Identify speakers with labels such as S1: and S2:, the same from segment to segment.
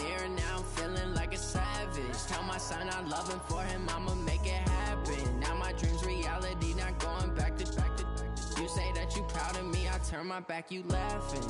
S1: mirror, now I'm feeling like a savage. Tell my son I love him, for him I'ma make it happen. Now my dream's reality, not going back to. You say that you proud of me, I turn my back, you laughing.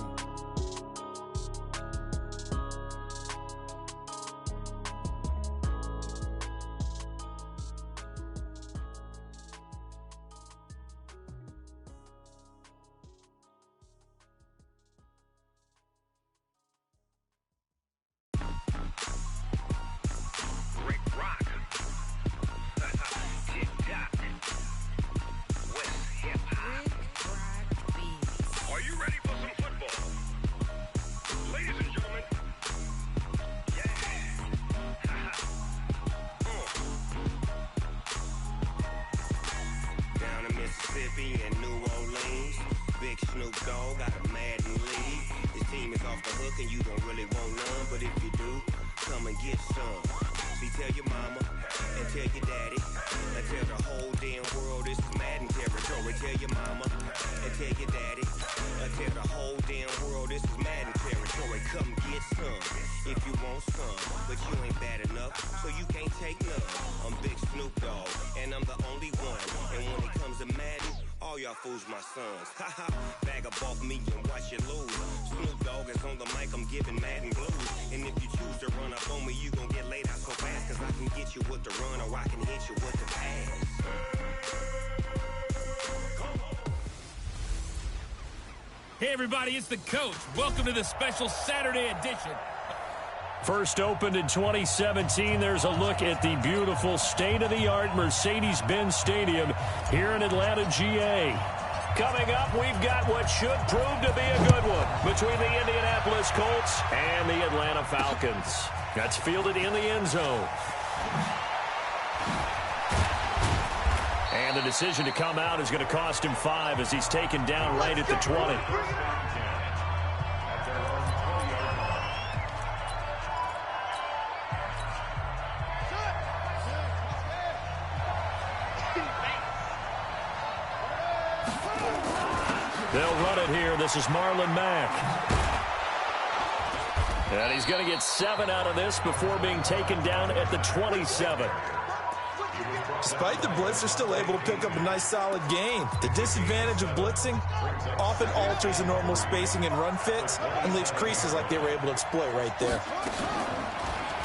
S2: And New Orleans, big Snoop Dogg got a Madden league. His team is off the hook and you don't really want none, but if you do, come and get some. See, tell your mama and tell your daddy and tell the whole damn world this is Madden territory. Tell your mama and tell your daddy and tell the whole damn world this is Madden territory. Come get some if you want some, but you ain't bad enough, so you can't take none. I'm Big Snoop Dogg and I'm the only one, and when it comes to Madden, all y'all fools my sons. Haha, bag up off me and watch you lose. Snoop Dogg is on the mic, I'm giving Madden blues. And if you choose to run up on me, you gon' get laid out so fast, cause I can get you with the run or I can hit you with the pass.
S3: Hey everybody, it's the coach. Welcome to the special Saturday edition.
S4: First opened in 2017, there's a look at the beautiful state-of-the-art Mercedes-Benz Stadium here in Atlanta, GA. Coming up, we've got what should prove to be a good one between the Indianapolis Colts and the Atlanta Falcons. That's fielded in the end zone. And the decision to come out is going to cost him 5 as he's taken down right at the 20. They'll run it here. This is Marlon Mack. And he's going to get 7 out of this before being taken down at the 27.
S5: Despite the blitz, they're still able to pick up a nice solid gain. The disadvantage of blitzing often alters the normal spacing and run fits and leaves creases like they were able to exploit right there.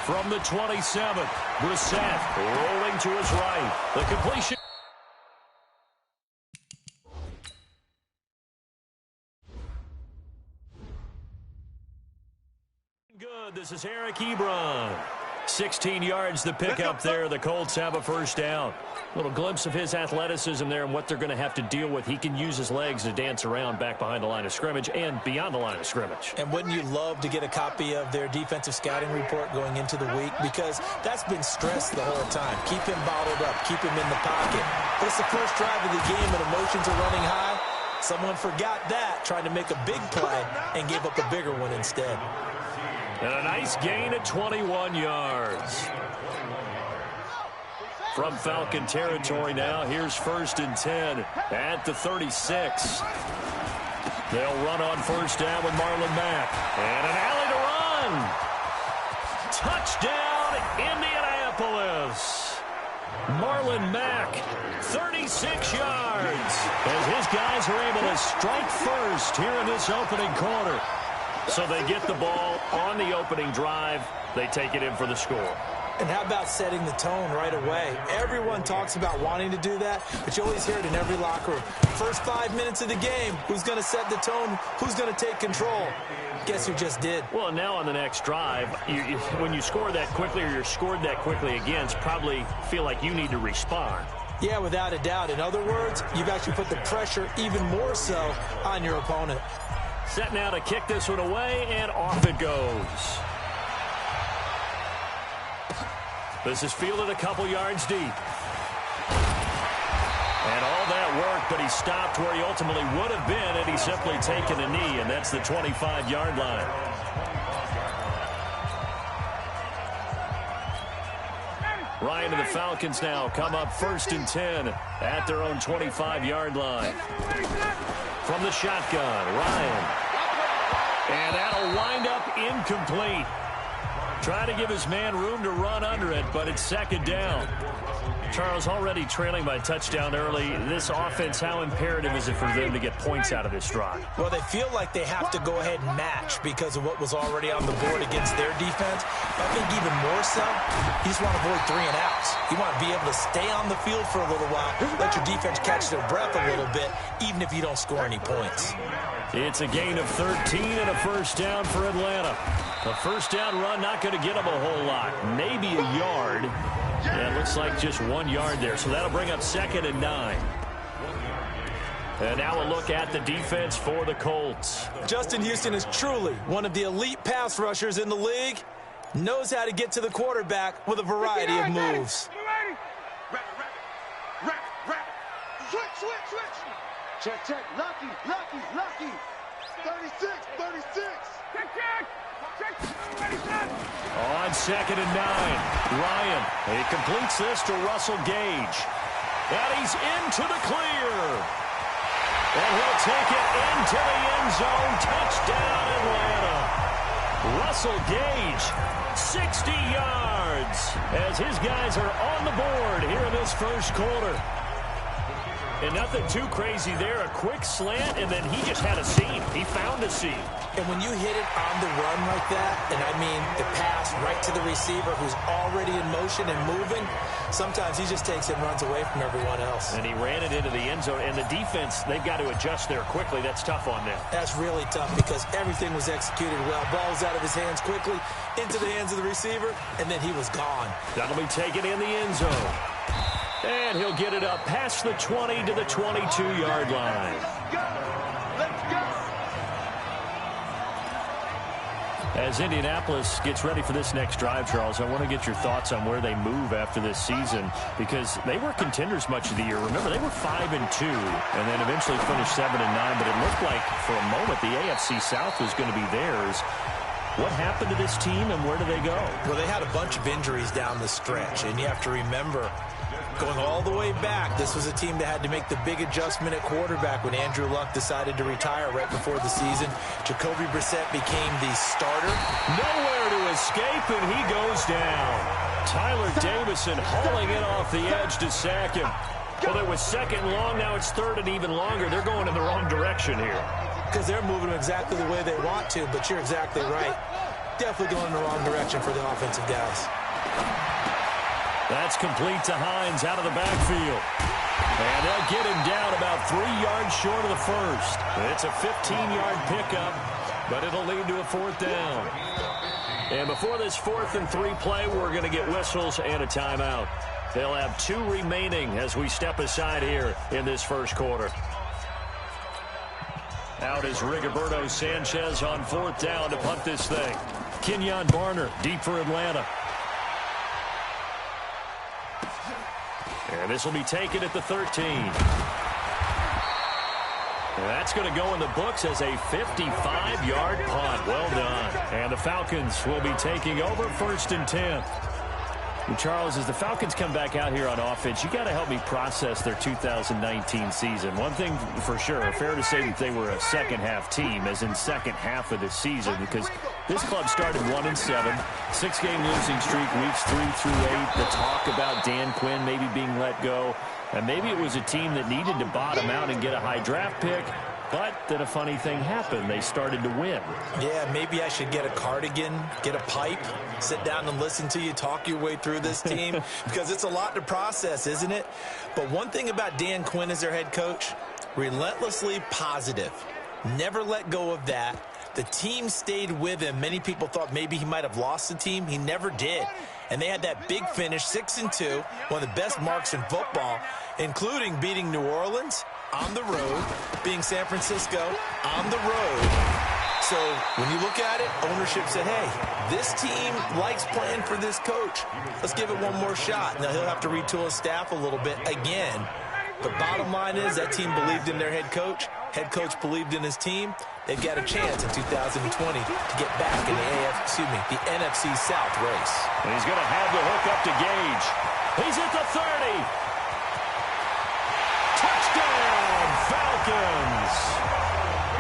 S4: From the 27, Brissett rolling to his right. The completion. Good. This is Eric Ebron. 16 yards the pickup there. The Colts have a first down. A little glimpse of his athleticism there and what they're going to have to deal with. He can use his legs to dance around back behind the line of scrimmage and beyond the line of scrimmage.
S5: And wouldn't you love to get a copy of their defensive scouting report going into the week? Because that's been stressed the whole time. Keep him bottled up. Keep him in the pocket. It's the first drive of the game and emotions are running high. Someone forgot that, trying to make a big play and gave up a bigger one instead.
S4: And a nice gain at 21 yards. From Falcon territory now, here's 1st and 10 at the 36. They'll run on first down with Marlon Mack. And an alley to run. Touchdown, Indianapolis. Marlon Mack, 36 yards. As his guys are able to strike first here in this opening quarter. So they get the ball on the opening drive. They take it in for the score.
S5: And how about setting the tone right away? Everyone talks about wanting to do that, but you always hear it in every locker room. First 5 minutes of the game, who's going to set the tone? Who's going to take control? Guess who just did?
S4: Well, now on the next drive, when you score that quickly or you're scored that quickly again, it's probably feel like you need to respond.
S5: Yeah, without a doubt. In other words, you've actually put the pressure even more so on your opponent.
S4: Set now to kick this one away, and off it goes. This is fielded a couple yards deep. And all that work, but he stopped where he ultimately would have been had he simply taken a knee, and that's the 25-yard line. Ryan and the Falcons now come up 1st and 10 at their own 25-yard line. From the shotgun, Ryan. And that'll wind up incomplete. Trying to give his man room to run under it, but it's second down. Charles, already trailing by a touchdown early. This offense, how imperative is it for them to get points out of this drive?
S5: Well, they feel like they have to go ahead and match because of what was already on the board against their defense. But I think even more so, you just want to avoid 3 and outs. You want to be able to stay on the field for a little while, let your defense catch their breath a little bit, even if you don't score any points.
S4: It's a gain of 13 and a first down for Atlanta. A first down run not going to get them a whole lot. Maybe a yard. Yeah, it looks like just 1 yard there. So that'll bring up 2nd and 9. And now a look at the defense for the Colts.
S5: Justin Houston is truly one of the elite pass rushers in the league. Knows how to get to the quarterback with a variety of moves.
S6: Check. Lucky. 36. Check.
S4: On 2nd and 9, Ryan. He completes this to Russell Gage. And he's into the clear. And he'll take it into the end zone. Touchdown, Atlanta. Russell Gage, 60 yards, as his guys are on the board here in this first quarter. And nothing too crazy there. A quick slant, and then he just had a seam. He found a seam.
S5: And when you hit it on the run like that, and I mean the pass right to the receiver who's already in motion and moving, sometimes he just takes it and runs away from everyone else.
S4: And he ran it into the end zone. And the defense, they've got to adjust there quickly. That's tough on them.
S5: That's really tough because everything was executed well. Ball was out of his hands quickly, into the hands of the receiver, and then he was gone.
S4: That'll be taken in the end zone. And he'll get it up past the 20 to the 22-yard line.
S6: Let's go.
S4: As Indianapolis gets ready for this next drive, Charles, I want to get your thoughts on where they move after this season, because they were contenders much of the year. Remember, they were 5-2 and then eventually finished 7-9, but it looked like for a moment the AFC South was going to be theirs. What happened to this team, and where do they go?
S5: Well, they had a bunch of injuries down the stretch, and you have to remember, going all the way back, this was a team that had to make the big adjustment at quarterback when Andrew Luck decided to retire right before the season. Jacoby Brissett became the starter.
S4: Nowhere to escape, and he goes down. Tyler Davison hauling it off the edge to sack him. Well, it was 2nd and long. Now it's 3rd and even longer. They're going in the wrong direction here.
S5: Because they're moving exactly the way they want to, but you're exactly right. Definitely going in the wrong direction for the offensive guys.
S4: That's complete to Hines out of the backfield. And they'll get him down about 3 yards short of the first. It's a 15-yard pickup, but it'll lead to a 4th down. And before this 4th and 3 play, we're going to get whistles and a timeout. They'll have 2 remaining as we step aside here in this first quarter. Out is Rigoberto Sanchez on 4th down to punt this thing. Kenyon Barner deep for Atlanta. And this will be taken at the 13. And that's going to go in the books as a 55-yard punt. Well done. And the Falcons will be taking over 1st and 10. And Charles, as the Falcons come back out here on offense, you got to help me process their 2019 season. One thing for sure, fair to say that they were a second-half team, as in second half of the season, because this club started 1-7, 6-game losing streak, weeks 3 through 8. The talk about Dan Quinn maybe being let go, and maybe it was a team that needed to bottom out and get a high draft pick. But then a funny thing happened. They started to win.
S5: Yeah, maybe I should get a cardigan, get a pipe, sit down and listen to you talk your way through this team, because it's a lot to process, isn't it? But one thing about Dan Quinn as their head coach, relentlessly positive. Never let go of that. The team stayed with him. Many people thought maybe he might have lost the team. He never did. And they had that big finish, 6-2, one of the best marks in football, including beating New Orleans on the road, being San Francisco on the road. So when you look at it, ownership said, hey, this team likes playing for this coach. Let's give it one more shot. Now he'll have to retool his staff a little bit again. But bottom line is that team believed in their head coach. Head coach believed in his team. They've got a chance in 2020 to get back in the NFC South race.
S4: And he's going to have the hook up to Gage. He's at the 30. Touchdown, Falcons.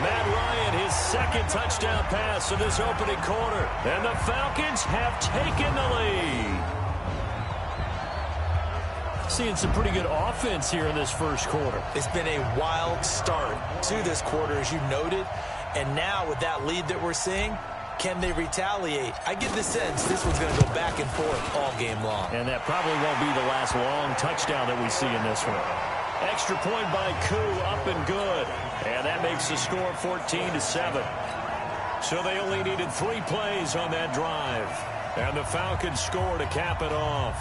S4: Matt Ryan, his second touchdown pass in this opening quarter. And the Falcons have taken the lead. Seeing some pretty good offense here in this first quarter.
S5: It's been a wild start to this quarter, as you noted. And now with that lead that we're seeing, can they retaliate? I get the sense this one's going to go back and forth all game long.
S4: And that probably won't be the last long touchdown that we see in this one. Extra point by Koo, up and good. And that makes the score 14-7. So they only needed 3 plays on that drive. And the Falcons score to cap it off.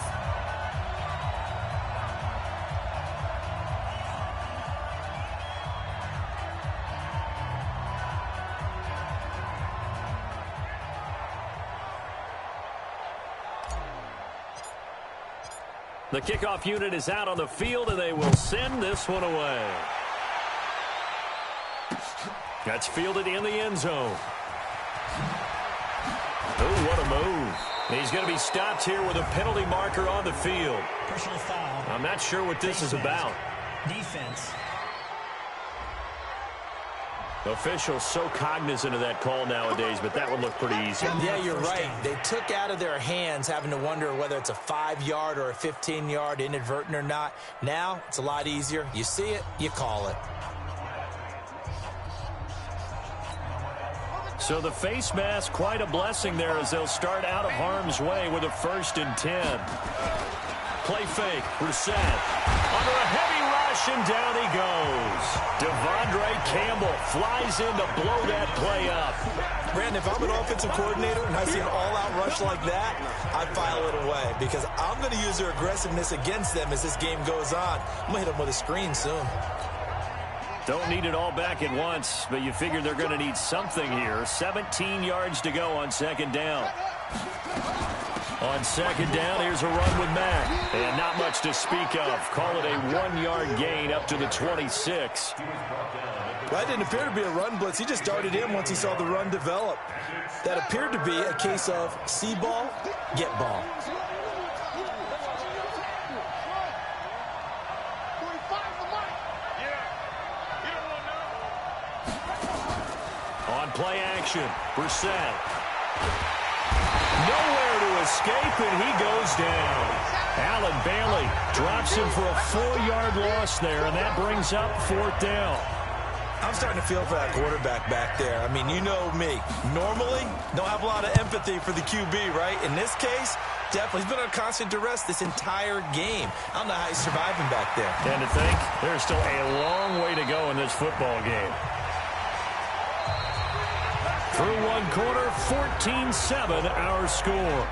S4: The kickoff unit is out on the field, and they will send this one away. That's fielded in the end zone. Oh, what a move. He's going to be stopped here with a penalty marker on the field.
S7: Personal foul.
S4: I'm not sure what this is about.
S7: Defense.
S4: Officials so cognizant of that call nowadays, but that would look pretty easy.
S5: Yeah, you're right. They took out of their hands having to wonder whether it's a 5-yard or a 15-yard inadvertent or not. Now, it's a lot easier. You see it, you call it.
S4: So the face mask, quite a blessing there as they'll start out of harm's way with a 1st and 10. Play fake, Brissett. Under a heavy rush, and down he goes. Devondre Campbell flies in to blow that play up.
S5: Brandon, if I'm an offensive coordinator and I see an all-out rush like that, I file it away because I'm going to use their aggressiveness against them as this game goes on. I'm going to hit them with a screen soon.
S4: Don't need it all back at once, but you figure they're going to need something here. 17 yards to go on 2nd down. On 2nd down, here's a run with Mack. And not much to speak of. Call it a 1-yard gain up to the 26.
S5: That didn't appear to be a run blitz. He just darted in once he saw the run develop. That appeared to be a case of see ball, get ball.
S4: On play action, Brissett. Nowhere to escape, and he goes down. Allen Bailey drops him for a 4-yard loss there, and that brings up 4th down.
S5: I'm starting to feel for that quarterback back there. I mean, you know me. Normally, don't have a lot of empathy for the QB, right? In this case, definitely. He's been on constant duress this entire game. I don't know how he's surviving back there.
S4: And to think, there's still a long way to go in this football game. Through 1 quarter, 14-7 our score.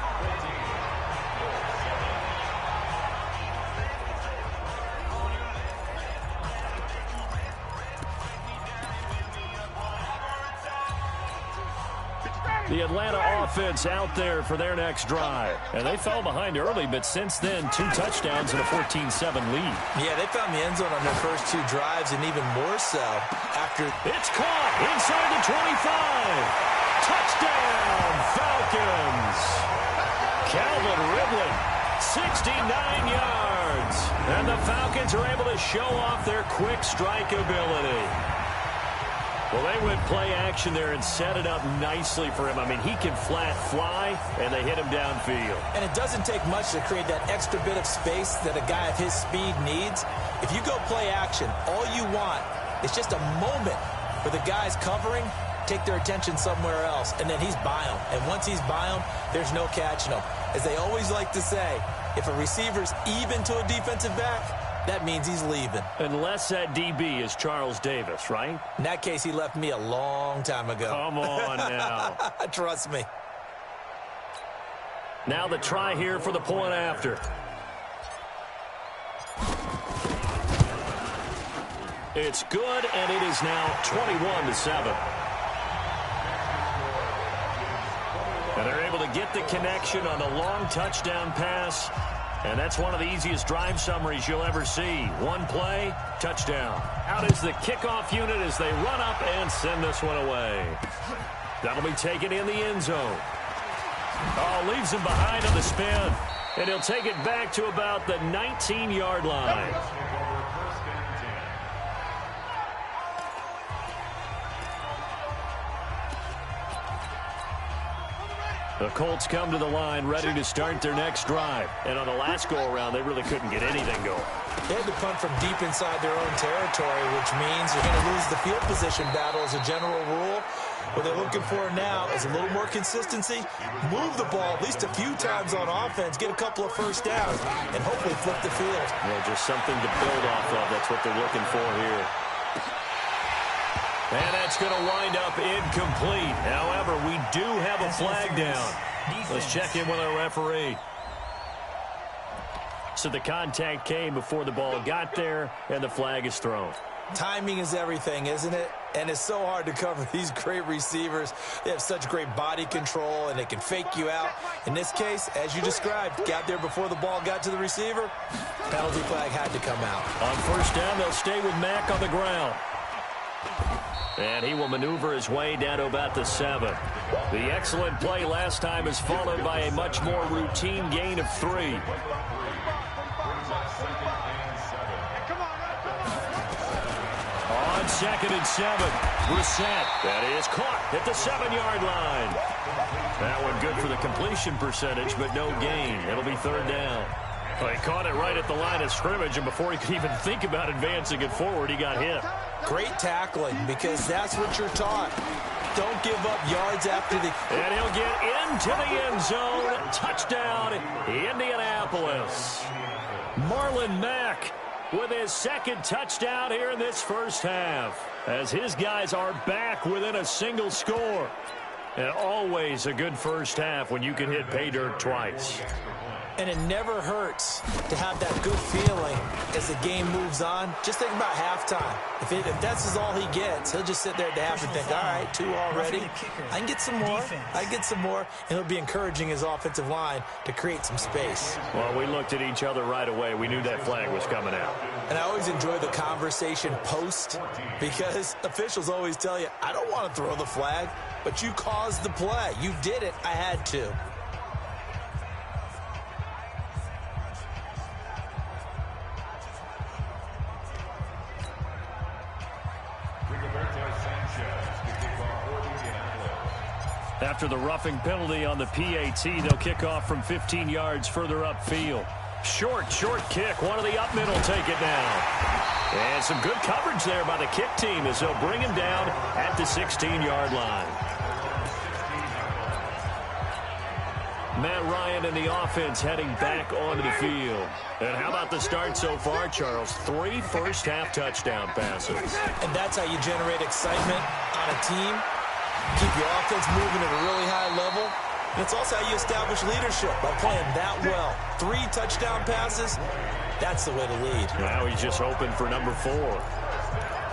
S4: The Atlanta offense out there for their next drive. And they fell behind early, but since then, 2 touchdowns and a 14-7 lead.
S5: Yeah, they found the end zone on their first 2 drives, and even more so after.
S4: It's caught inside the 25. Touchdown, Falcons. Calvin Ridley, 69 yards. And the Falcons are able to show off their quick strike ability. Well, they went play action there and set it up nicely for him. I mean, he can flat fly, and they hit him downfield.
S5: And it doesn't take much to create that extra bit of space that a guy of his speed needs. If you go play action, all you want is just a moment where the guy's covering, take their attention somewhere else, and then he's by him. And once he's by him, there's no catching him. As they always like to say, if a receiver's even to a defensive back, that means he's leaving.
S4: Unless that DB is Charles Davis, right?
S5: In that case, he left me a long time ago.
S4: Come on now.
S5: Trust me.
S4: Now the try here for the point after. It's good, and it is now 21-7. And they're able to get the connection on the long touchdown pass. And that's one of the easiest drive summaries you'll ever see. 1 play, touchdown. Out is the kickoff unit as they run up and send this one away. That'll be taken in the end zone. Oh, leaves him behind on the spin. And he'll take it back to about the 19-yard line. The Colts come to the line ready to start their next drive. And on the last go-around, they really couldn't get anything going.
S5: They had to punt from deep inside their own territory, which means you're going to lose the field position battle as a general rule. What they're looking for now is a little more consistency, move the ball at least a few times on offense, get a couple of first downs, and hopefully flip the field.
S4: Well, just something to build off of. That's what they're looking for here. And that's going to wind up incomplete. However, we do have a flag down. Let's check in with our referee. So the contact came before the ball got there, and the flag is thrown.
S5: Timing is everything, isn't it? And it's so hard to cover these great receivers. They have such great body control, and they can fake you out. In this case, as you described, got there before the ball got to the receiver. Penalty flag had to come out.
S4: On first down, they'll stay with Mack on the ground. And he will maneuver his way down to about the 7. The excellent play last time is followed by a much more routine gain of 3. On 2nd and 7, Brissett. That is caught at the 7-yard line. That one good for the completion percentage, but no gain. It'll be 3rd down. Well, he caught it right at the line of scrimmage, and before he could even think about advancing it forward, he got hit.
S5: Great tackling, because that's what you're taught. Don't give up yards after the...
S4: And he'll get into the end zone. Touchdown, Indianapolis. Marlon Mack with his 2nd touchdown here in this first half, as his guys are back within a single score. And always a good first half when you can hit pay dirt twice.
S5: And it never hurts to have that good feeling as the game moves on. Just think about halftime. If that's all he gets, he'll just sit there at the half and think, all right, 2 already. I can get some more. I can get some more. And he'll be encouraging his offensive line to create some space.
S4: Well, we looked at each other right away. We knew that flag was coming out.
S5: And I always enjoy the conversation post, because officials always tell you, I don't want to throw the flag, but you caused the play. You did it. I had to.
S4: After the roughing penalty on the PAT, they'll kick off from 15 yards further upfield. Short kick. One of the up men will take it down. And some good coverage there by the kick team as they'll bring him down at the 16-yard line. Matt Ryan and the offense heading back onto the field. And how about the start so far, Charles? 3 first-half touchdown passes.
S5: And that's how you generate excitement on a team. Keep your offense moving at a really high level. And it's also how you establish leadership, by playing that well. 3 touchdown passes, that's the way to lead.
S4: Now he's just hoping for number 4.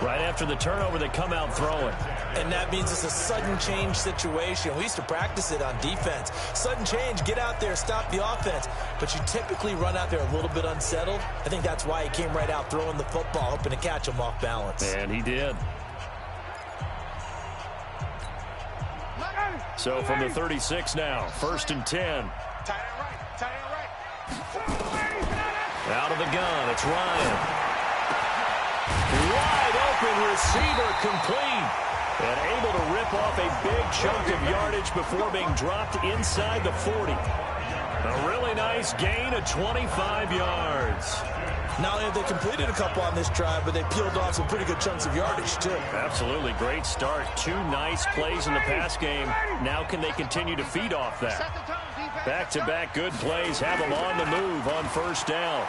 S4: Right after the turnover, they come out throwing.
S5: And that means it's a sudden change situation. We used to practice it on defense. Sudden change, get out there, stop the offense. But you typically run out there a little bit unsettled. I think that's why he came right out throwing the football, hoping to catch him off balance.
S4: And he did. So from the 36 now, 1st and 10. Out of the gun, it's Ryan. Wide open receiver, complete. And able to rip off a big chunk of yardage before being dropped inside the 40. A really nice gain of 25 yards.
S5: Not only have they completed a couple on this drive, but they peeled off some pretty good chunks of yardage, too.
S4: Absolutely. Great start. 2 nice plays in the pass game. Now can they continue to feed off that? Back-to-back good plays have them on the move on first down.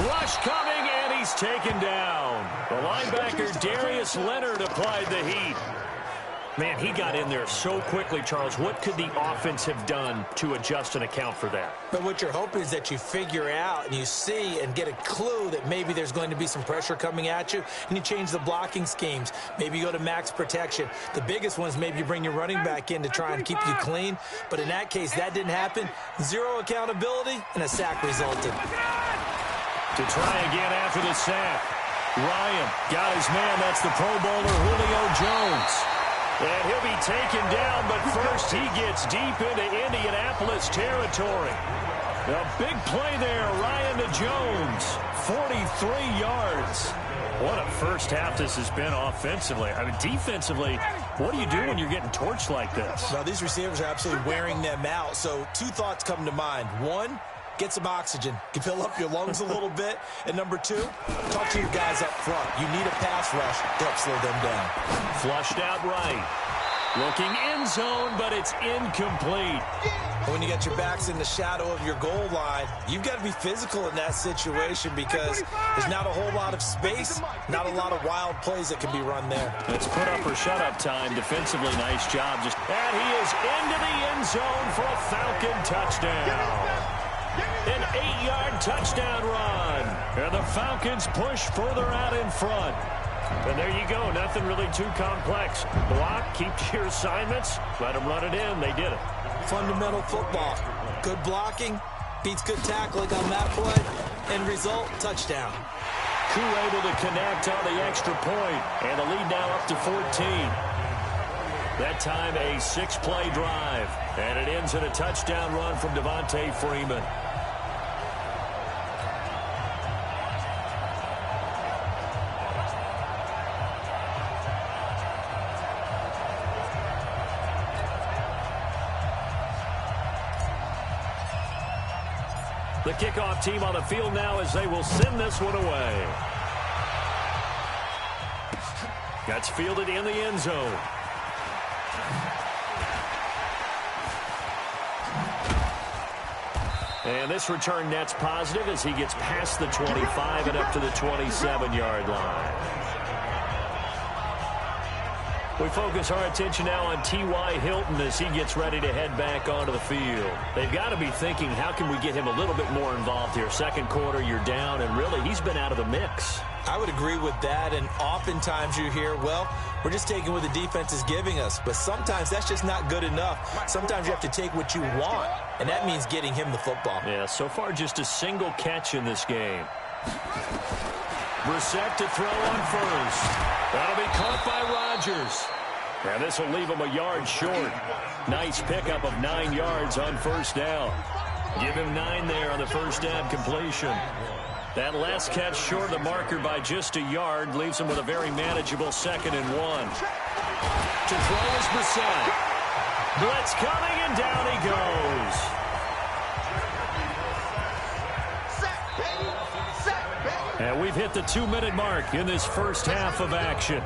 S4: Rush coming, and he's taken down. The linebacker, Darius Leonard, applied the heat. Man, he got in there so quickly, Charles. What could the offense have done to adjust and account for that?
S5: But what you're hoping is that you figure out and you see and get a clue that maybe there's going to be some pressure coming at you, and you change the blocking schemes. Maybe you go to max protection. The biggest one is maybe you bring your running back in to try and keep you clean. But in that case, that didn't happen. 0 accountability, and a sack resulted.
S4: To try again after the sack. Ryan got his man. That's the Pro Bowler Julio Jones. And he'll be taken down, but first he gets deep into Indianapolis territory. A big play there, Ryan to Jones. 43 yards. What a first half this has been offensively. I mean, defensively, What do you do when you're getting torched like this?
S5: Well, these receivers are absolutely wearing them out. So 2 thoughts come to mind. 1, get some oxygen. You can fill up your lungs a little bit. And number 2, talk to your guys up front. You need a pass rush to help slow them down.
S4: Flushed out right. Looking end zone, but it's incomplete.
S5: When you got your backs in the shadow of your goal line, you've got to be physical in that situation because there's not a whole lot of space, not a lot of wild plays that can be run there.
S4: It's put up or shut up time. Defensively, nice job. And he is into the end zone for a Falcon touchdown. An 8-yard touchdown run. And the Falcons push further out in front. And there you go. Nothing really too complex. Block, keep to your assignments, let them run it in. They did it.
S5: Fundamental football. Good blocking beats good tackling on that play. End result, touchdown.
S4: Koo able to connect on the extra point. And the lead now up to 14. That time a 6-play drive. And it ends in a touchdown run from Devontae Freeman. The kickoff team on the field now as they will send this one away. That's fielded in the end zone. And this return net's positive as he gets past the 25 and up to the 27-yard line. We focus our attention now on T.Y. Hilton as he gets ready to head back onto the field. They've got to be thinking, how can we get him a little bit more involved here? Second quarter, you're down, and really, he's been out of the mix.
S5: I would agree with that, and oftentimes you hear, well, we're just taking what the defense is giving us. But sometimes that's just not good enough. Sometimes you have to take what you want, and that means getting him the football.
S4: Yeah, so far just a single catch in this game. Brissett to throw on first. That'll be caught by Rodgers. And this will leave him a yard short. Nice pickup of 9 yards on first down. Give him 9 there on the first down completion. That last catch short of the marker by just a yard leaves him with a very manageable 2nd and 1. To throw is Brissett. Blitz coming, and down he goes. And we've hit the 2-minute mark in this first half of action.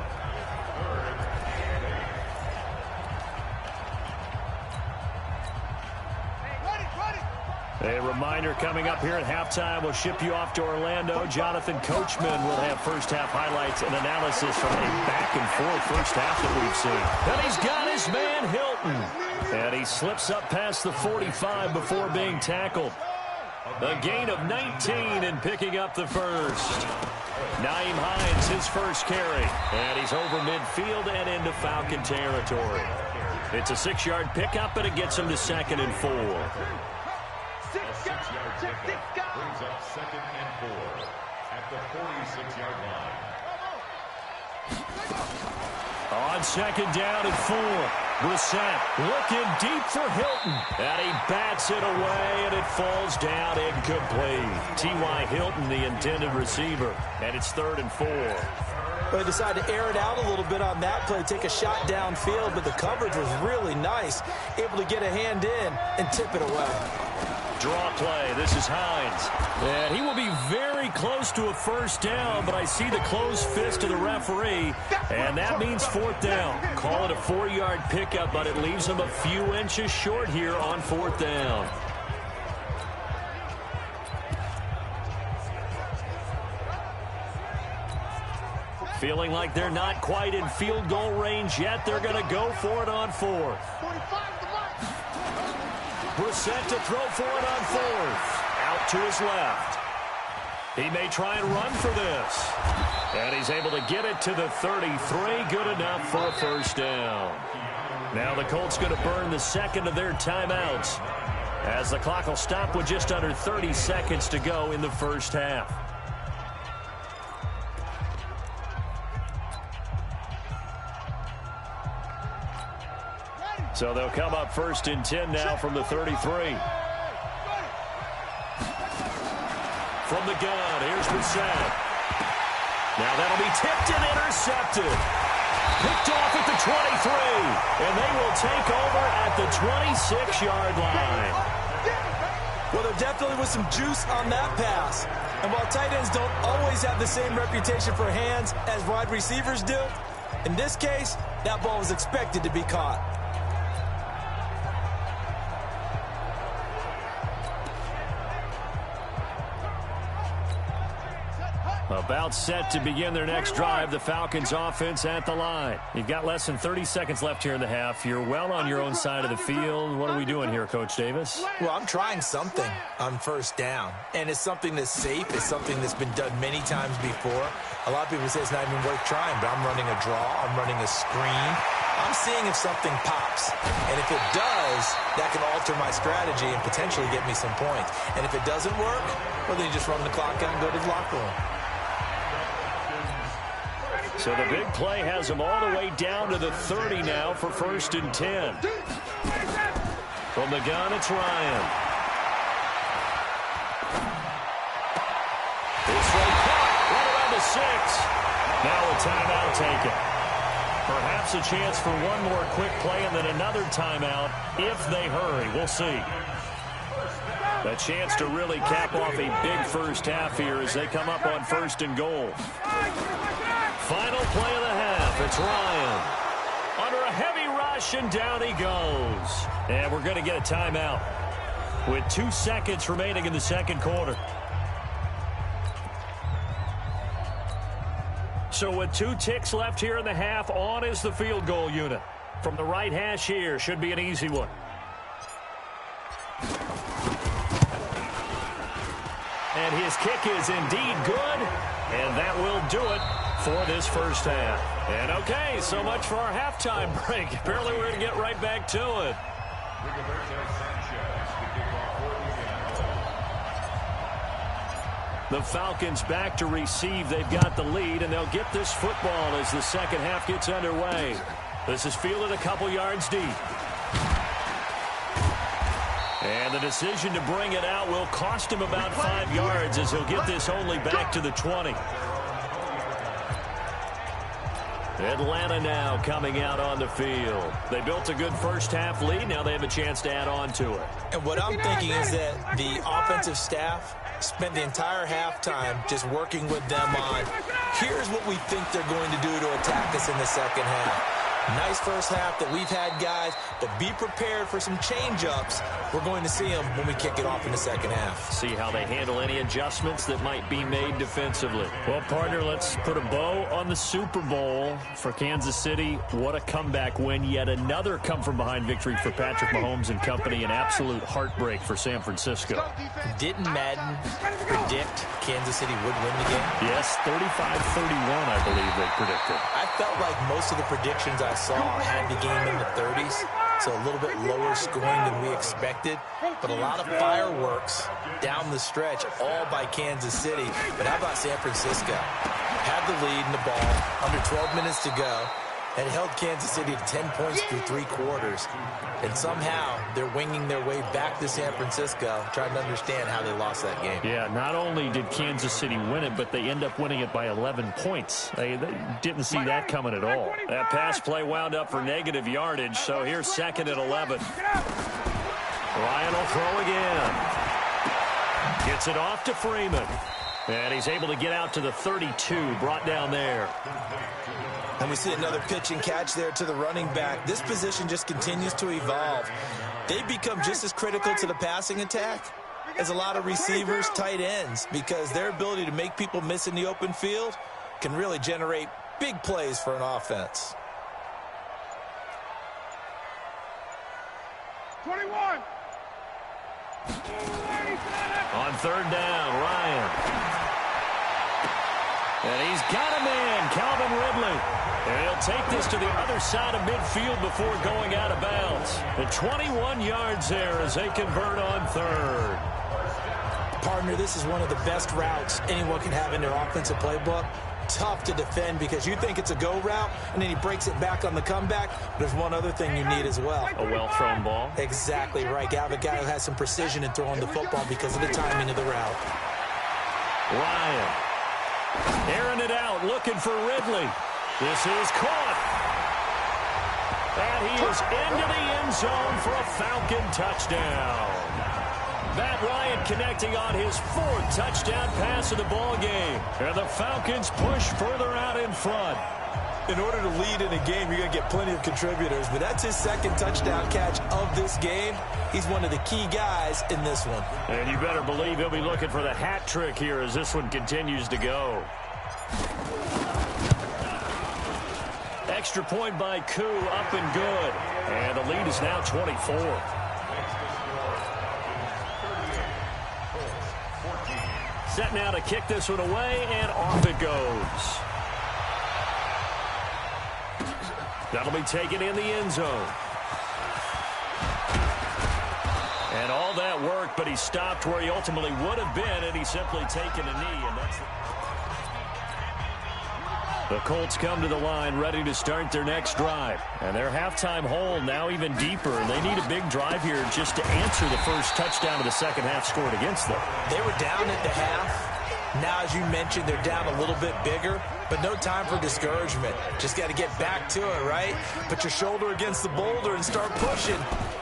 S4: A reminder coming up here at halftime. We'll ship you off to Orlando. Jonathan Coachman will have first-half highlights and analysis from a back-and-forth first half that we've seen. And he's got his man Hilton. And he slips up past the 45 before being tackled. A gain of 19 and picking up the first. Nyheim Hines, his first carry. And he's over midfield and into Falcon territory. It's a 6-yard pickup, and it gets him to 2nd and 4.
S8: Brings up 2nd and 4 at the 46-yard line.
S4: On 2nd down and 4. Brissett looking deep for Hilton. And he bats it away, and it falls down incomplete. T.Y. Hilton, the intended receiver. And it's 3rd and 4.
S5: They decided to air it out a little bit on that play, take a shot downfield, but the coverage was really nice. Able to get a hand in and tip it away.
S4: Draw play. This is Hines. And he will be very close to a first down, but I see the closed fist of the referee, and that means 4th down. Call it a 4-yard pickup, but it leaves him a few inches short here on 4th down. Feeling like they're not quite in field goal range yet. They're going to go for it on 4th. Brissett to throw for it on 4th. Out to his left. He may try and run for this. And he's able to get it to the 33. Good enough for a first down. Now the Colts going to burn the 2nd of their timeouts, as the clock will stop with just under 30 seconds to go in the first half. So they'll come up 1st and 10 now from the 33. From the gun, here's Brissett. Now that'll be tipped and intercepted. Picked off at the 23. And they will take over at the 26-yard line.
S5: Well, there definitely was some juice on that pass. And while tight ends don't always have the same reputation for hands as wide receivers do, in this case, that ball was expected to be caught.
S4: About set to begin their next drive, the Falcons offense at the line. You've got less than 30 seconds left here in the half. You're well on your own side of the field. What are we doing here, Coach Davis?
S5: Well, I'm trying something on first down, and it's something that's safe. It's something that's been done many times before. A lot of people say it's not even worth trying, but I'm running a draw. I'm running a screen. I'm seeing if something pops, and if it does, that can alter my strategy and potentially get me some points. And if it doesn't work, well, then you just run the clock out and go to the locker room.
S4: So the big play has them all the way down to the 30 now for 1st and 10. From the gun, it's Ryan. This one caught right around the 6. Now a timeout taken. Perhaps a chance for one more quick play and then another timeout if they hurry. We'll see. A chance to really cap off a big first half here as they come up on 1st and goal. Final play of the half. It's Ryan. Under a heavy rush, and down he goes. And we're going to get a timeout with 2 seconds remaining in the second quarter. So with 2 ticks left here in the half, on is the field goal unit. From the right hash here, should be an easy one. And his kick is indeed good, and that will do it for this first half. And okay, so much for our halftime break. Apparently we're going to get right back to it. The Falcons back to receive. They've got the lead, and they'll get this football as the second half gets underway. This is fielded a couple yards deep. And the decision to bring it out will cost him about 5 yards as he'll get this only back to the 20. Atlanta now coming out on the field. They built a good first half lead. Now they have a chance to add on to it.
S5: And what I'm thinking is that the offensive staff spent the entire halftime just working with them on, here's what we think they're going to do to attack us in the second half. Nice first half that we've had, guys, but be prepared for some change-ups. We're going to see them when we kick it off in the second half.
S4: See how they handle any adjustments that might be made defensively. Well, partner, let's put a bow on the Super Bowl for Kansas City. What a comeback win. Yet another come-from-behind victory for Patrick Mahomes and company. An absolute heartbreak for San Francisco.
S5: Didn't Madden predict Kansas City would win the game?
S4: Yes, 35-31, I believe they predicted.
S5: I felt like most of the predictions I saw had the game in the 30s, so a little bit lower scoring than we expected, but a lot of fireworks down the stretch, all by Kansas City. But how about San Francisco? Had the lead in the ball, under 12 minutes to go, and held Kansas City to 10 points through 3 quarters. And somehow they're winging their way back to San Francisco, trying to understand how they lost that game.
S4: Yeah, not only did Kansas City win it, but they end up winning it by 11 points. They didn't see that coming at all. That pass play wound up for negative yardage, so here's 2nd and 11. Ryan will throw again. Gets it off to Freeman. And he's able to get out to the 32, brought down there.
S5: And we see another pitch and catch there to the running back. This position just continues to evolve. They become just as critical to the passing attack as a lot of receivers, tight ends, because their ability to make people miss in the open field can really generate big plays for an offense.
S6: 21.
S4: On 3rd down, Ryan. And he's got a man, Calvin Ridley. And he'll take this to the other side of midfield before going out of bounds. The 21 yards there as they convert on 3rd.
S5: Partner, this is one of the best routes anyone can have in their offensive playbook. Tough to defend because you think it's a go route, and then he breaks it back on the comeback. There's one other thing you need as well.
S4: A well-thrown ball.
S5: Exactly right. You have a guy who has some precision in throwing the football because of the timing of the route.
S4: Ryan airing it out, looking for Ridley. This is caught. And he is into the end zone for a Falcon touchdown. Matt Ryan connecting on his 4th touchdown pass of the ball game. And the Falcons push further out in front.
S5: In order to lead in a game, you're going to get plenty of contributors, but that's his 2nd touchdown catch of this game. He's one of the key guys in this one.
S4: And you better believe he'll be looking for the hat trick here as this one continues to go. Extra point by Koo, up and good. And the lead is now 24. Set now to kick this one away, and off it goes. That'll be taken in the end zone. And all that work, but he stopped where he ultimately would have been, and he's simply taken a knee. And that's the Colts come to the line ready to start their next drive. And their halftime hole now even deeper, and they need a big drive here just to answer the first touchdown of the second half scored against them.
S5: They were down at the half. Now, as you mentioned, they're down a little bit bigger, but no time for discouragement. Just got to get back to it, right? Put your shoulder against the boulder and start pushing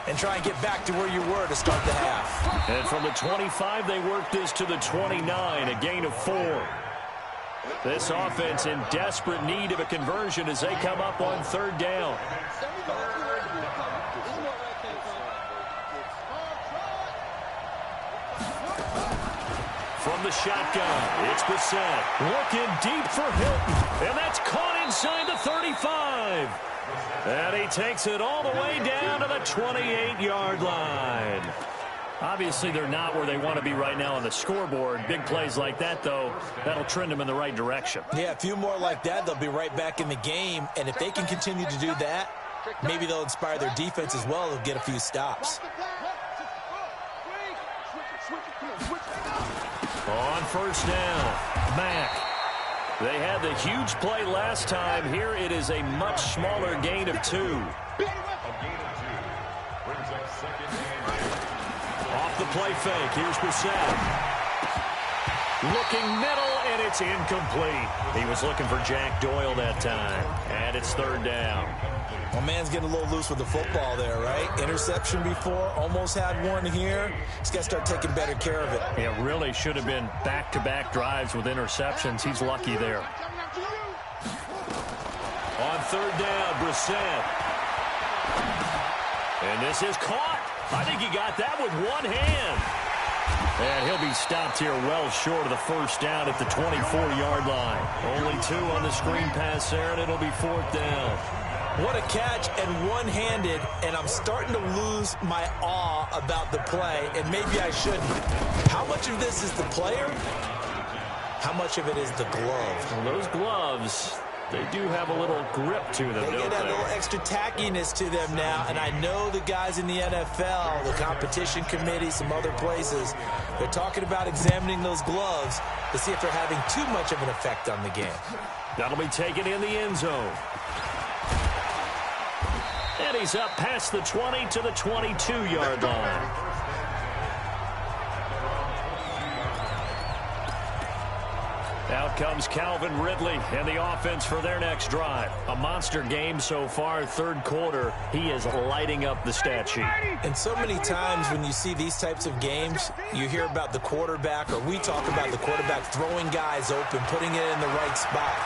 S5: and try and get back to where you were to start the half.
S4: And from the 25, they work this to the 29, a gain of 4. This offense in desperate need of a conversion as they come up on 3rd down. From the shotgun, it's Brissett. Looking deep for Hilton. And that's caught inside the 35. And he takes it all the way down to the 28-yard line. Obviously, they're not where they want to be right now on the scoreboard. Big plays like that, though, that'll trend them in the right direction.
S5: Yeah, a few more like that, they'll be right back in the game. And if they can continue to do that, maybe they'll inspire their defense as well. They'll get a few stops.
S4: On 1st down, Mack. They had the huge play last time. Here it is a much smaller gain of 2. Off the play fake, here's Brissett. Looking middle, and it's incomplete. He was looking for Jack Doyle that time. And it's 3rd down.
S5: Well, man's getting a little loose with the football there, right? Interception before, almost had one here. He's got to start taking better care of it.
S4: It really should have been back-to-back drives with interceptions. He's lucky there. On 3rd down, Brissett. And this is caught. I think he got that with one hand. And he'll be stopped here well short of the 1st down at the 24-yard line. Only 2 on the screen pass there, and it'll be 4th down.
S5: What a catch, and one-handed, and I'm starting to lose my awe about the play, and maybe I shouldn't. How much of this is the player? How much of it is the glove?
S4: Well, those gloves, they do have a little grip to them,
S5: They
S4: don't
S5: get a
S4: they?
S5: little extra tackiness to them now, and I know the guys in the NFL, the competition committee, some other places, they're talking about examining those gloves to see if they're having too much of an effect on the game.
S4: That'll be taken in the end zone. And he's up past the 20 to the 22-yard line. Out comes Calvin Ridley and the offense for their next drive. A monster game so far, 3rd quarter. He is lighting up the stat sheet.
S5: And so many times when you see these types of games, you hear about the quarterback, or we talk about the quarterback throwing guys open, putting it in the right spot.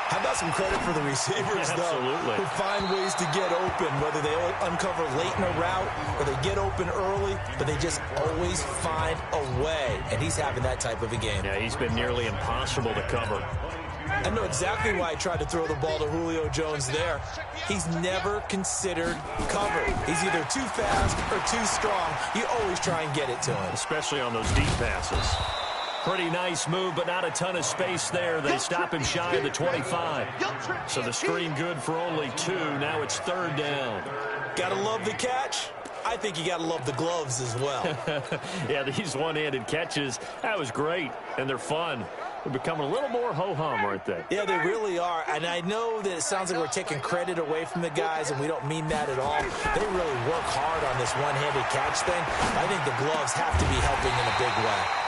S5: How about some credit for the receivers,
S4: Absolutely.
S5: though, who find ways to get open, whether they uncover late in a route or they get open early, but they just always find a way. And he's having that type of a game.
S4: Yeah, he's been nearly impossible to cover.
S5: I know exactly why I tried to throw the ball to Julio Jones there. He's never considered cover. He's either too fast or too strong. You always try and get it to him.
S4: Especially on those deep passes. Pretty nice move, but not a ton of space there. They stop him shy of the 25. So the screen good for only 2. Now it's 3rd down.
S5: Gotta love the catch. I think you gotta love the gloves as well.
S4: Yeah, these one-handed catches, that was great, and they're fun. They're becoming a little more ho-hum, aren't they?
S5: Yeah, they really are. And I know that it sounds like we're taking credit away from the guys, and we don't mean that at all. They really work hard on this one-handed catch thing. I think the gloves have to be helping in a big way.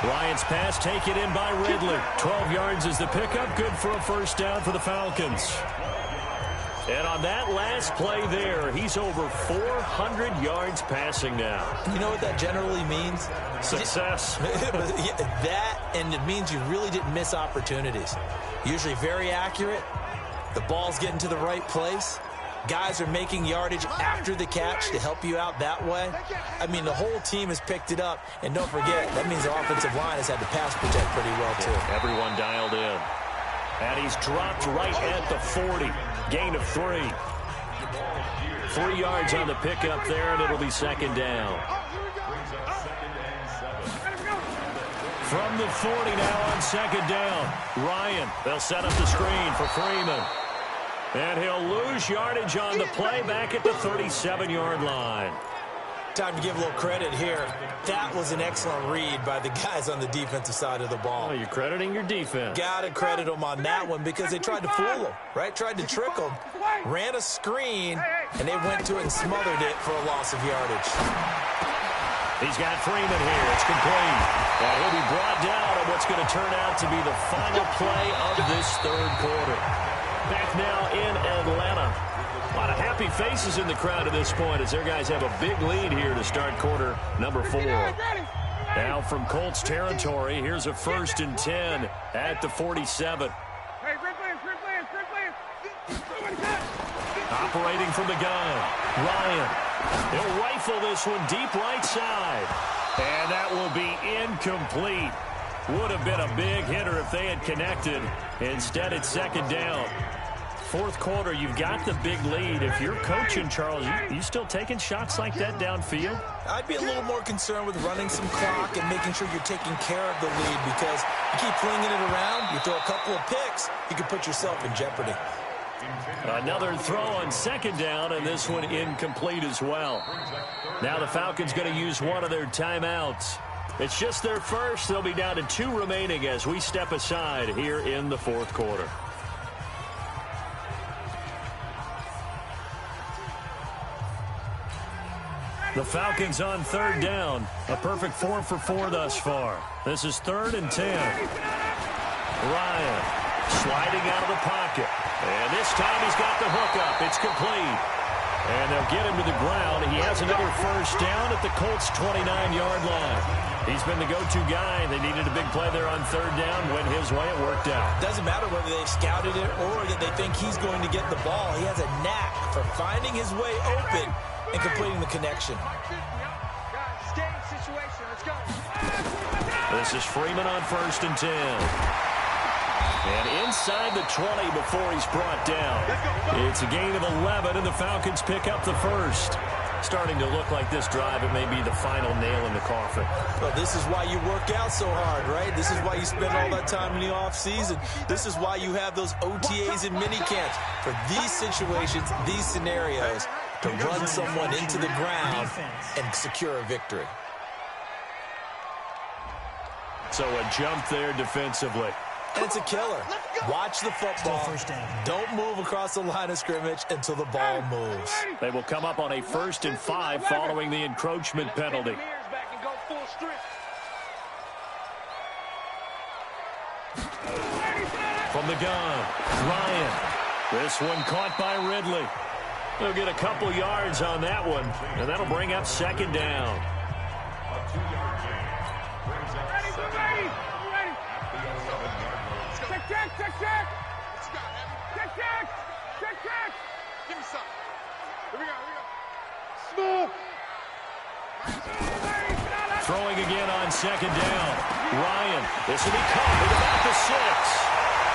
S4: Bryant's pass taken in by Ridley. 12 yards is the pickup. Good for a 1st down for the Falcons. And on that last play there, he's over 400 yards passing now.
S5: You know what that generally means?
S4: Success.
S5: That, and it means you really didn't miss opportunities. Usually very accurate. The ball's getting to the right place. Guys are making yardage after the catch to help you out that way. I mean, the whole team has picked it up. And don't forget, that means the offensive line has had to pass protect pretty well, too.
S4: Everyone dialed in. And he's dropped right at the 40. Gain of 3. 3 yards on the pickup there, and it'll be second down. From the 40 now on second down. Ryan, they'll set up the screen for Freeman. And he'll lose yardage on the play back at the 37-yard line.
S5: Time to give a little credit here. That was an excellent read by the guys on the defensive side of the ball.
S4: Oh, you're crediting your defense.
S5: Got to credit them on that one because they tried to fool them, right? Tried to trick them, ran a screen, and they went to it and smothered it for a loss of yardage.
S4: He's got Freeman here. It's complete. And he'll be brought down on what's going to turn out to be the final play of this third quarter. Back now in Atlanta. A lot of happy faces in the crowd at this point as their guys have a big lead here to start quarter number 4. Now from Colts territory, here's a 1st and 10 at the 47. Operating from the gun, Ryan. He'll rifle this one deep right side. And that will be incomplete. Would have been a big hitter if they had connected. Instead, it's second down. Fourth quarter, you've got the big lead. If you're coaching, Charles, you still taking shots like that downfield?
S5: I'd be a little more concerned with running some clock and making sure you're taking care of the lead because you keep flinging it around, you throw a couple of picks, you can put yourself in jeopardy.
S4: Another throw on second down, and this one incomplete as well. Now the Falcons going to use one of their timeouts. It's just their first. They'll be down to 2 remaining as we step aside here in the fourth quarter. The Falcons on third down. A perfect 4 for 4 thus far. This is 3rd and 10. Ryan sliding out of the pocket. And this time he's got the hook up. It's complete. And they'll get him to the ground. He has another first down at the Colts' 29-yard line. He's been the go-to guy. They needed a big play there on third down. Went his way. It worked out.
S5: Doesn't matter whether they've scouted it or that they think he's going to get the ball. He has a knack for finding his way open and completing the connection.
S4: This is Freeman on 1st and 10. And inside the 20 before he's brought down. It's a gain of 11, and the Falcons pick up the first. Starting to look like this drive, it may be the final nail in the coffin.
S5: Well, this is why you work out so hard, right? This is why you spend all that time in the offseason. This is why you have those OTAs and minicamps. For these situations, these scenarios, to run someone into the ground and secure a victory.
S4: So a jump there defensively.
S5: And it's a killer. Watch the football. Don't move across the line of scrimmage until the ball moves.
S4: They will come up on a 1st and 5 following the encroachment penalty. From the gun, Ryan. This one caught by Ridley. They'll get a couple yards on that one, and that'll bring up second down. Throwing again on second down. Ryan, this will be caught at about the 6.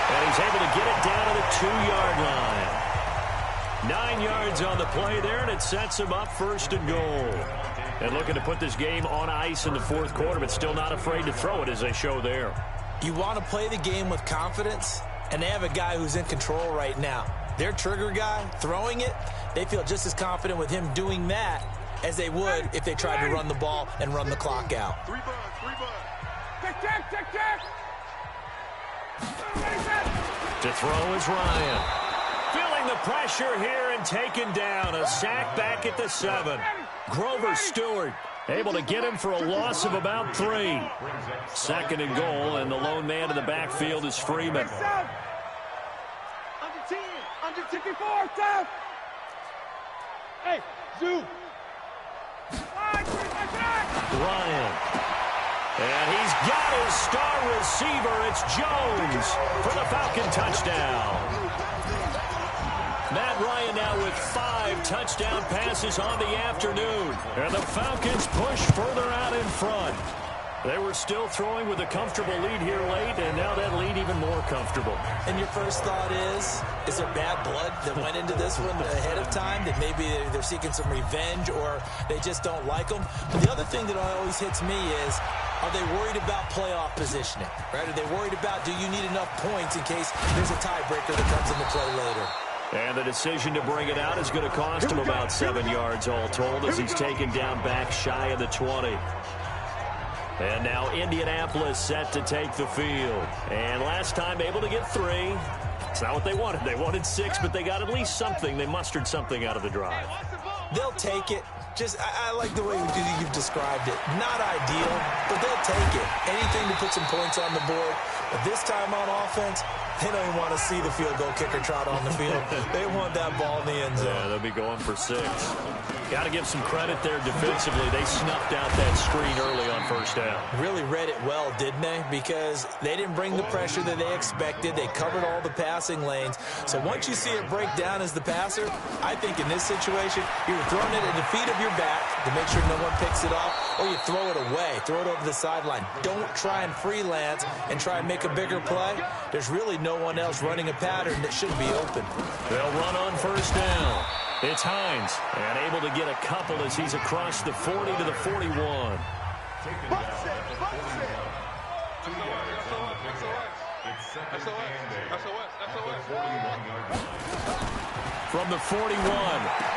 S4: And he's able to get it down to the 2-yard line. 9 yards on the play there, and it sets him up 1st and goal. And looking to put this game on ice in the fourth quarter, but still not afraid to throw it as they show there.
S5: You want to play the game with confidence, and they have a guy who's in control right now. Their trigger guy, throwing it, they feel just as confident with him doing that as they would if they tried to run the ball and run the clock out.
S6: 3 buns.
S4: To throw is Ryan. Feeling the pressure here and taken down. A sack back at the 7. Grover Stewart able to get him for a loss of about 3. 2nd and goal, and the lone man in the backfield is Freeman.
S6: Under 54, down. Hey, Zoo.
S4: Ryan. And he's got his star receiver. It's Jones for the Falcon touchdown. Matt Ryan now with 5 touchdown passes on the afternoon. And the Falcons push further out in front. They were still throwing with a comfortable lead here late, and now that lead even more comfortable.
S5: And your first thought is there bad blood that went into this one ahead of time, that maybe they're seeking some revenge or they just don't like them? But the other thing that always hits me is, are they worried about playoff positioning? Right? Are they worried about, do you need enough points in case there's a tiebreaker that comes into play later?
S4: And the decision to bring it out is going to cost him about 7 yards all told as he's taken down back shy of the 20. And now Indianapolis set to take the field. And last time able to get 3. It's not what they wanted. They wanted 6, but they got at least something. They mustered something out of the drive.
S5: They'll take it. I like the way you've described it. Not ideal, but they'll take it. Anything to put some points on the board. But this time on offense, they don't even want to see the field goal kicker trot on the field. They want that ball in the end zone.
S4: Yeah, they'll be going for 6. Got to give some credit there defensively. They snuffed out that screen early on first down.
S5: Really read it well, didn't they? Because they didn't bring the pressure that they expected. They covered all the passing lanes. So once you see it break down as the passer, I think in this situation, you're throwing it at the feet of your back to make sure no one picks it off, or you throw it away, throw it over the sideline. Don't try and freelance and try and make a bigger play. There's really no one else running a pattern that should be open.
S4: They'll run on first down. It's Hines, and able to get a couple as he's across the 40 to the 41. From the 41,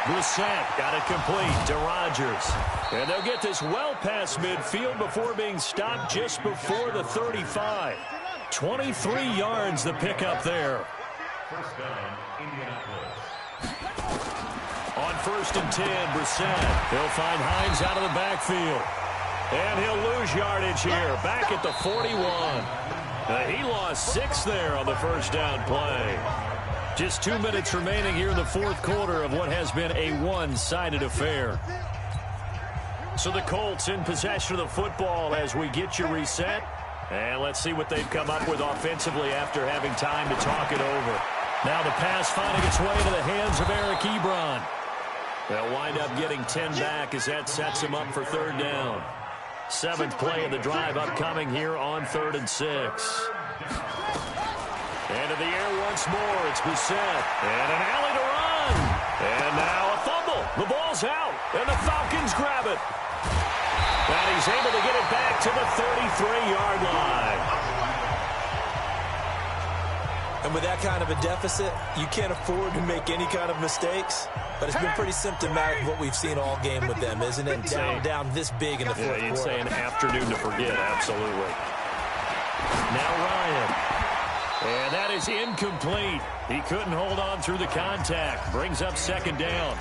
S4: Brissett got it complete to Rodgers. And they'll get this well past midfield before being stopped just before the 35. 23 yards the pickup there.
S8: First down, Indianapolis.
S4: On first and 10, Brissett. He'll find Hines out of the backfield. And he'll lose yardage here, back at the 41. He lost 6 there on the first down play. Just 2 minutes remaining here in the fourth quarter of what has been a one-sided affair. So the Colts in possession of the football as we get you reset. And let's see what they've come up with offensively after having time to talk it over. Now the pass finding its way to the hands of Eric Ebron. They'll wind up getting 10 back as that sets him up for third down. 7th play of the drive upcoming here on 3rd and 6. Into the air once more. It's Brissett. And an alley to run. And now a fumble. The ball's out. And the Falcons grab it. And he's able to get it back to the 33-yard line.
S5: And with that kind of a deficit, you can't afford to make any kind of mistakes. But it's been pretty symptomatic of what we've seen all game with them, isn't it? Down this big in the fourth quarter.
S4: You'd say an afternoon to forget, absolutely. Now Ryan. And that is incomplete. He couldn't hold on through the contact. Brings up second down.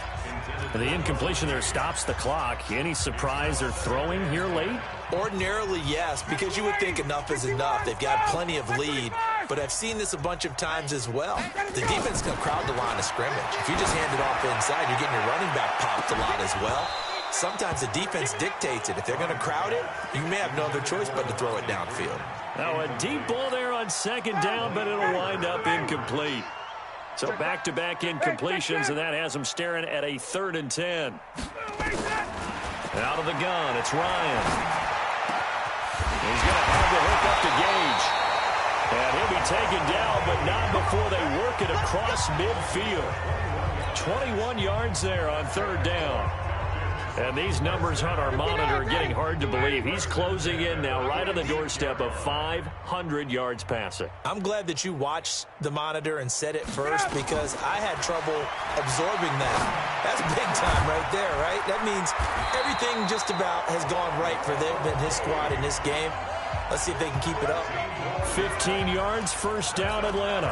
S4: And the incompletion there stops the clock. Any surprise they're throwing here late?
S5: Ordinarily, yes, because you would think enough is enough. They've got plenty of lead. But I've seen this a bunch of times as well. The defense can crowd the line of scrimmage. If you just hand it off inside, you're getting your running back popped a lot as well. Sometimes the defense dictates it. If they're going to crowd it, you may have no other choice but to throw it downfield.
S4: Now a deep ball there on second down, but it'll wind up incomplete. So back-to-back incompletions, and that has them staring at a 3rd and 10. Out of the gun, it's Ryan. He's going to have the hook up to Gage. And he'll be taken down, but not before they work it across midfield. 21 yards there on 3rd down. And these numbers on our monitor are getting hard to believe. He's closing in now right on the doorstep of 500 yards passing.
S5: I'm glad that you watched the monitor and said it first because I had trouble absorbing that. That's big time right there, right? That means everything just about has gone right for them and his squad in this game. Let's see if they can keep it up.
S4: 15 yards, first down, Atlanta.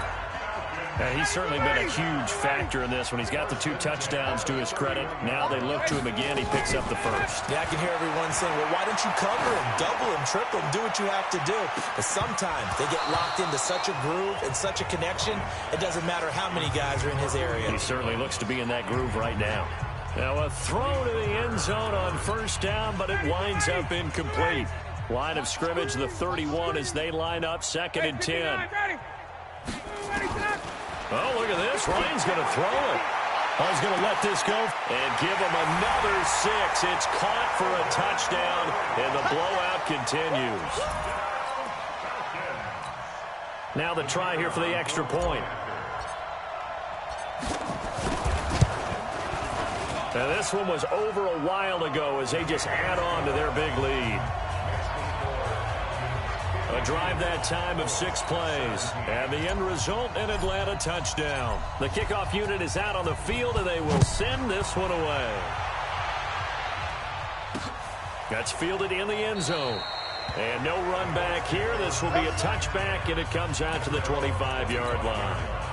S4: He's certainly been a huge factor in this when he's got the 2 touchdowns to his credit. Now they look to him again. He picks up the first.
S5: Yeah, I can hear everyone saying, well, why don't you cover him, double him, triple him, do what you have to do. But sometimes they get locked into such a groove and such a connection, it doesn't matter how many guys are in his area.
S4: He certainly looks to be in that groove right now. Now a throw to the end zone on first down, but it winds up incomplete. Line of scrimmage, the 31 as they line up, 2nd and 10. Oh, look at this. Ryan's going to throw it. He's going to let this go and give him another 6. It's caught for a touchdown, and the blowout continues. Now the try here for the extra point. Now this one was over a while ago as they just add on to their big lead. A drive that time of 6 plays. And the end result, an Atlanta touchdown. The kickoff unit is out on the field, and they will send this one away. That's fielded in the end zone. And no run back here. This will be a touchback, and it comes out to the 25-yard line.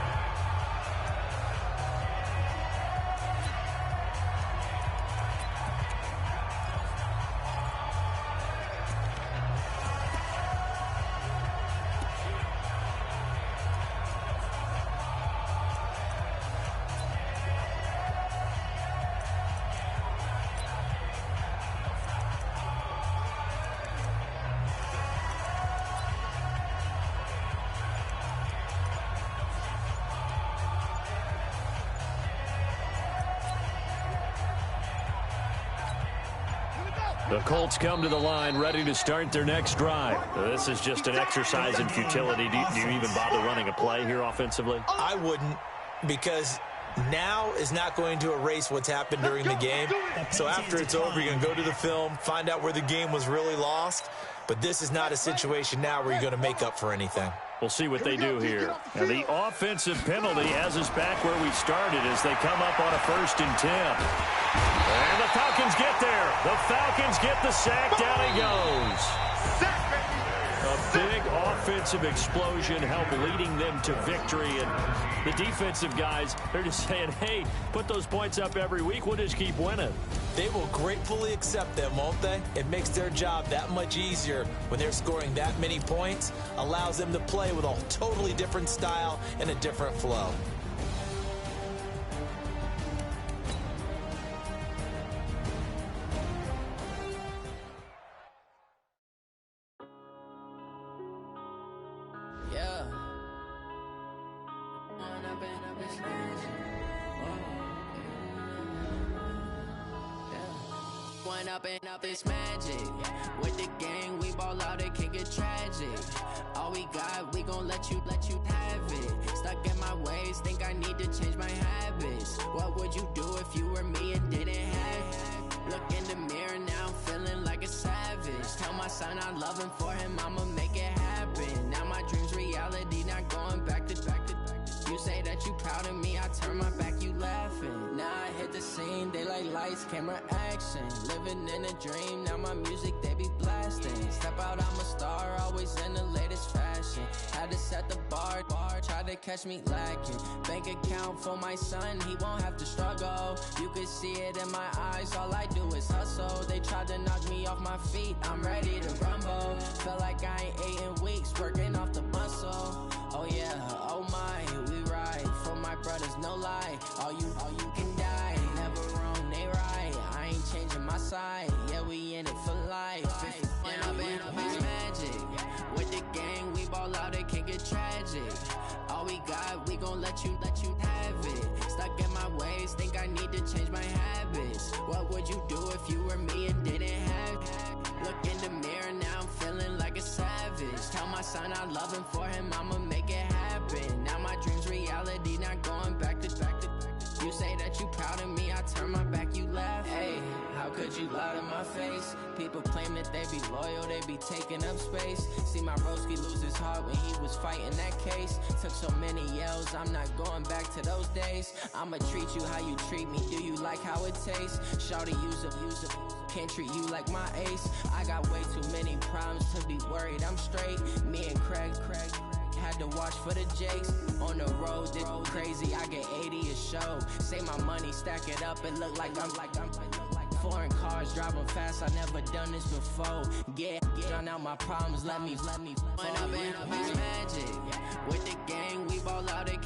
S4: The Colts come to the line ready to start their next drive. This is just an exercise in futility. Do you even bother running a play here offensively?
S5: I wouldn't, because now is not going to erase what's happened during the game. So after it's over, you're going to go to the film, find out where the game was really lost. But this is not a situation now where you're going to make up for anything.
S4: We'll see what they do here. And the offensive penalty has us back where we started as they come up on a 1st and 10. And the Falcons get there. The Falcons get the sack. Down he goes. A big offensive explosion helped leading them to victory. And the defensive guys, they're just saying, hey, put those points up every week. We'll just keep winning.
S5: They will gratefully accept them, won't they? It makes their job that much easier when they're scoring that many points. Allows them to play with a totally different style and a different flow.
S1: Up this magic with the gang, we ball out, it can get tragic. All we got, we gon' let you have it. Stuck in my ways, think I need to change my habits. What would you do if you were me and didn't have it? Look in the mirror now, I'm feeling like a savage. Tell my son I love him, for him I'ma make it happen. Now my dreams reality, not going back to. You say that you proud of me, I turn my back, you laughing. Now I hit the scene, they like lights, camera, action. Living in a dream, now my music, they be blasting. Step out, I'm a star, always in the latest fashion. Had to set the bar, try to catch me lacking. Bank account for my son, he won't have to struggle. You can see it in my eyes, all I do is hustle. They tried to knock me off my feet, I'm ready to rumble. Feel like I ain't ate in weeks, working off the muscle. Oh yeah, oh my, we ride for my brothers, no lie. All you can die, never wrong, they right. I ain't changing my side, yeah, we in it for life. When up it's magic, with the gang, we ball out, it can get tragic. All we got, we gon' let you have it. Stuck in my ways, think I need to change my habits. What would you do if you were me and didn't have it? Look in the mirror, now I'm feeling like a savage. Tell my son I love him, for him I'ma make it happen. Now my dreams reality, not going back to. You say that you proud of me, I turn my back, you laugh. Hey, how could you lie to my face? People claim that they be loyal, they be taking up space. See my broski lose his heart when he was fighting that case. Took so many yells, I'm not going back to those days. I'ma treat you how you treat me, do you like how it tastes? Shawty, use up, can't treat you like my ace. I got way too many problems to be worried, I'm straight. Me and Craig had to watch for the jakes. On the road, this crazy, I get 80 a show. Say my money, stack it up, it look like I'm foreign cars, driving fast, I never done this before. Get drown out my problems, let me. When I've been magic, with the gang, we ball out again.